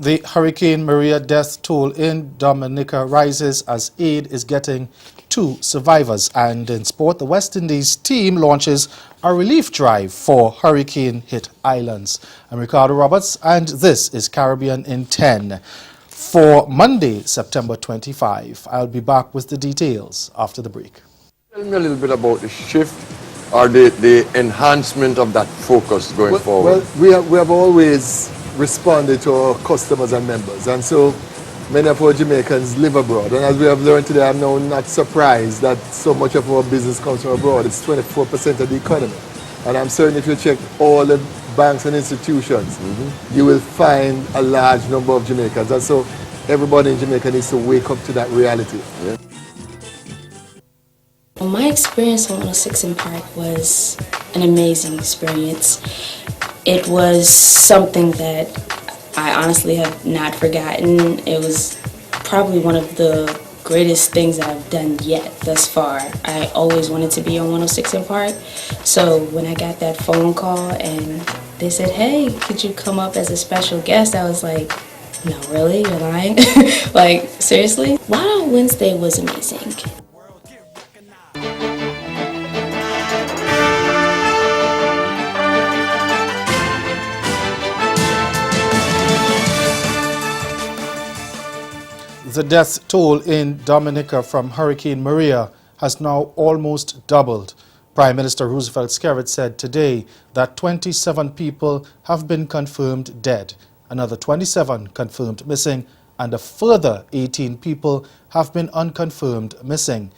The Hurricane Maria death toll in Dominica rises as aid is getting to survivors. And in sport, the West Indies team launches a relief drive for hurricane-hit islands. I'm Ricardo Roberts, and this is Caribbean in 10 for Monday, September 25. I'll be back with the details after the break. Tell me a little bit about the shift or the enhancement of that focus going forward. Well, we have always responded to our customers and members, and so many of our Jamaicans live abroad. And as we have learned today, I'm now not surprised that so much of our business comes from abroad. It's 24% of the economy. And I'm certain if you check all the banks and institutions, you will find a large number of Jamaicans. And so everybody in Jamaica needs to wake up to that reality. Yeah. My experience on 106 in Park was an amazing experience. It was something that I honestly have not forgotten. It was probably one of the greatest things that I've done yet thus far. I always wanted to be on 106 in Park, so when I got that phone call and they said, hey, could you come up as a special guest, I was like, no, really? You're lying? Like, seriously? Wild Wednesday was amazing. The death toll in Dominica from Hurricane Maria has now almost doubled. Prime Minister Roosevelt Skerrit said today that 27 people have been confirmed dead, another 27 confirmed missing, and a further 18 people have been unconfirmed missing.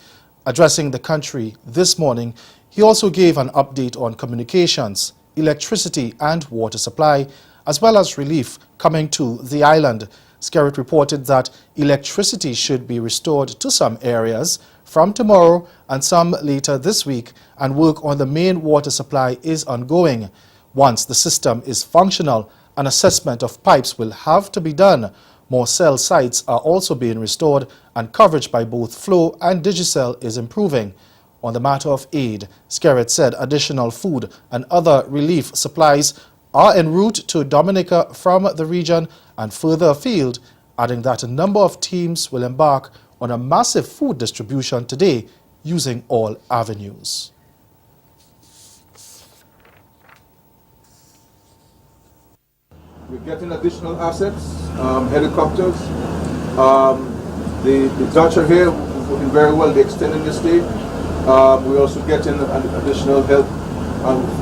Addressing the country this morning, he also gave an update on communications, electricity and water supply, as well as relief coming to the island. Skerrit reported that electricity should be restored to some areas from tomorrow and some later this week, and work on the main water supply is ongoing. Once the system is functional, an assessment of pipes will have to be done. More cell sites are also being restored, and coverage by both Flow and Digicel is improving. On the matter of aid, Skerrit said additional food and other relief supplies are en route to Dominica from the region and further afield, adding that a number of teams will embark on a massive food distribution today using all avenues. We're getting additional assets, helicopters. The Dutch are here, working very well. They're extending the stay. We're also getting additional help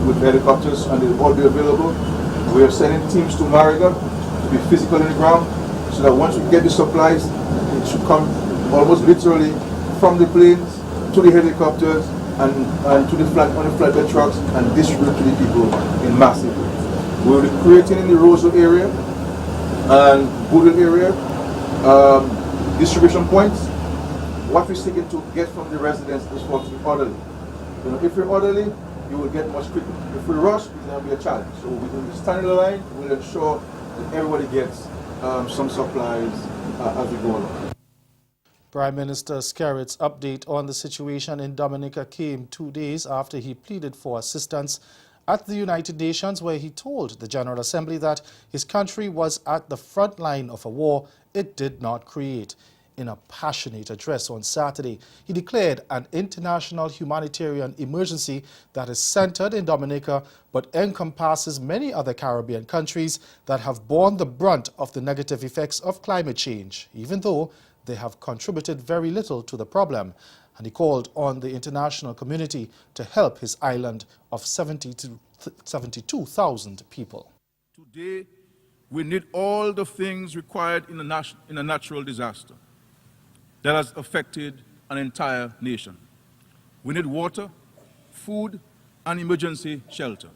with helicopters, and they'll all be available. We are sending teams to Mariga to be physical on the ground, so that once we get the supplies, it should come almost literally from the planes to the helicopters and to the flatbed trucks and distribute to the people in massive ways. We'll be creating in the Roseau area and Boodle area distribution points. What we're seeking to get from the residents is for us to be orderly. You know, if we're orderly, you will get much quicker. If we rush, it's going to be a challenge. So we will stand in the line, we'll ensure that everybody gets some supplies as we go along. Prime Minister Skerrit's update on the situation in Dominica came 2 days after he pleaded for assistance at the United Nations, where he told the General Assembly that his country was at the front line of a war it did not create. In a passionate address on Saturday, he declared an international humanitarian emergency that is centered in Dominica but encompasses many other Caribbean countries that have borne the brunt of the negative effects of climate change, even though they have contributed very little to the problem. And he called on the international community to help his island of 72,000 people. Today, we need all the things required in a natural disaster that has affected an entire nation. We need water, food, and emergency shelter.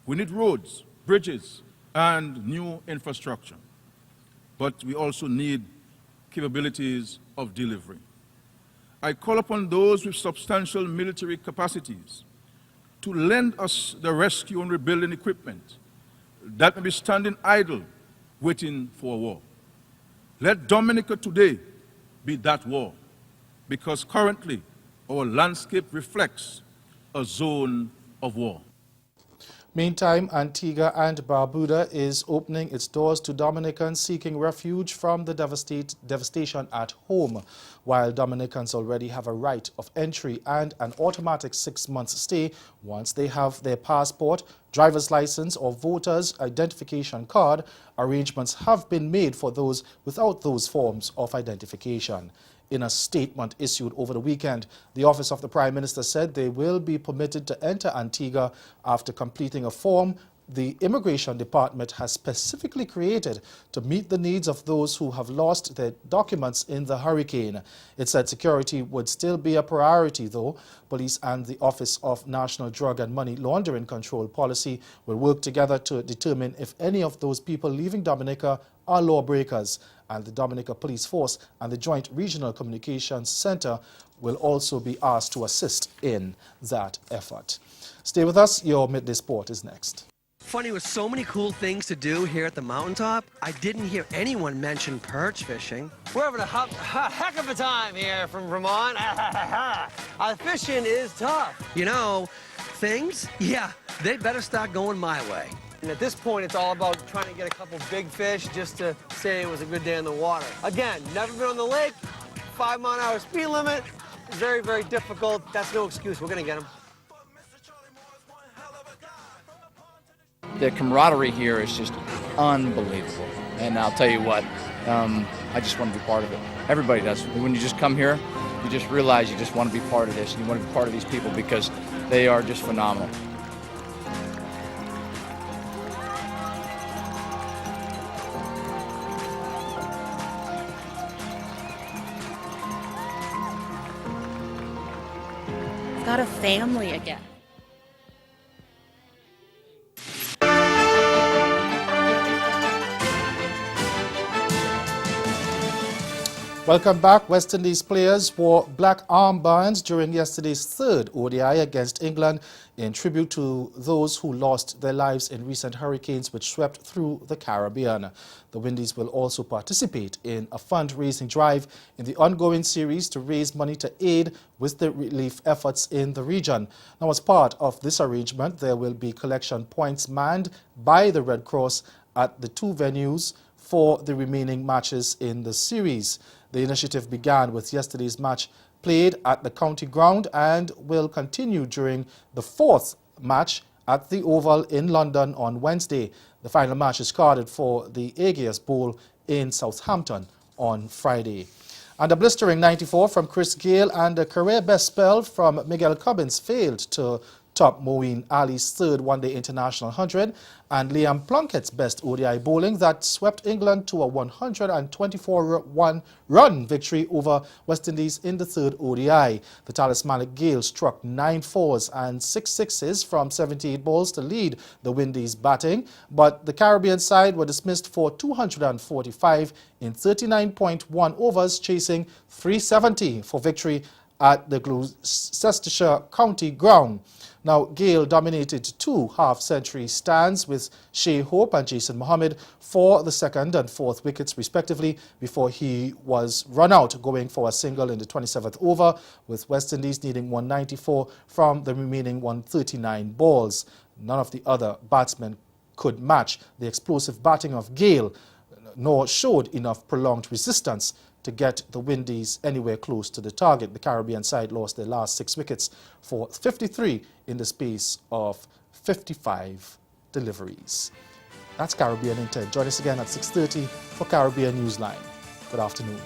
We need roads, bridges, and new infrastructure. But we also need capabilities of delivery. I call upon those with substantial military capacities to lend us the rescue and rebuilding equipment that may be standing idle, waiting for a war. Let Dominica today be that war, because currently our landscape reflects a zone of war. Meantime, Antigua and Barbuda is opening its doors to Dominicans seeking refuge from the devastation at home, while Dominicans already have a right of entry and an automatic 6-month stay once they have their passport, driver's license or voter's identification card. Arrangements have been made for those without those forms of identification. In a statement issued over the weekend, the Office of the Prime Minister said they will be permitted to enter Antigua after completing a form the Immigration Department has specifically created to meet the needs of those who have lost their documents in the hurricane. It said security would still be a priority, though. Police and the Office of National Drug and Money Laundering Control Policy will work together to determine if any of those people leaving Dominica are lawbreakers, and the Dominica Police Force and the Joint Regional Communications Center will also be asked to assist in that effort. Stay with us. Your Midday Sport is next. Funny, with so many cool things to do here at the mountaintop, I didn't hear anyone mention perch fishing. We're having a heck of a time here from Vermont. Fishing is tough. You know, things? Yeah, they better start going my way. And at this point, it's all about trying to get a couple big fish just to say it was a good day in the water. Again, never been on the lake, 5-mile-an-hour speed limit, very, very difficult. That's no excuse. We're going to get them. The camaraderie here is just unbelievable. And I'll tell you what, I just want to be part of it. Everybody does. When you just come here, you just realize you just want to be part of this. And you want to be part of these people because they are just phenomenal. Got a family again. Welcome back. West Indies players wore black armbands during yesterday's third ODI against England in tribute to those who lost their lives in recent hurricanes which swept through the Caribbean. The Windies will also participate in a fundraising drive in the ongoing series to raise money to aid with the relief efforts in the region. Now, as part of this arrangement, there will be collection points manned by the Red Cross at the 2 venues for the remaining matches in the series. The initiative began with yesterday's match played at the county ground and will continue during the 4th match at the Oval in London on Wednesday. The final match is carded for the Aegeus Bowl in Southampton on Friday. And a blistering 94 from Chris Gayle and a career best spell from Miguel Cubbins failed to top Moeen Ali's third one-day international 100 and Liam Plunkett's best ODI bowling that swept England to a 124-run victory over West Indies in the third ODI. The talismanic Gayle struck 9 fours and 6 sixes from 78 balls to lead the Windies batting, but the Caribbean side were dismissed for 245 in 39.1 overs, chasing 370 for victory at the Gloucestershire County ground. Now, Gayle dominated 2 half-century stands with Shea Hope and Jason Mohammed for the 2nd and 4th wickets respectively before he was run out going for a single in the 27th over, with West Indies needing 194 from the remaining 139 balls. None of the other batsmen could match the explosive batting of Gayle, nor showed enough prolonged resistance to get the Windies anywhere close to the target. The Caribbean side lost their last 6 wickets for 53 in the space of 55 deliveries. That's Caribbean Intent. Join us again at 6:30 for Caribbean Newsline. Good afternoon.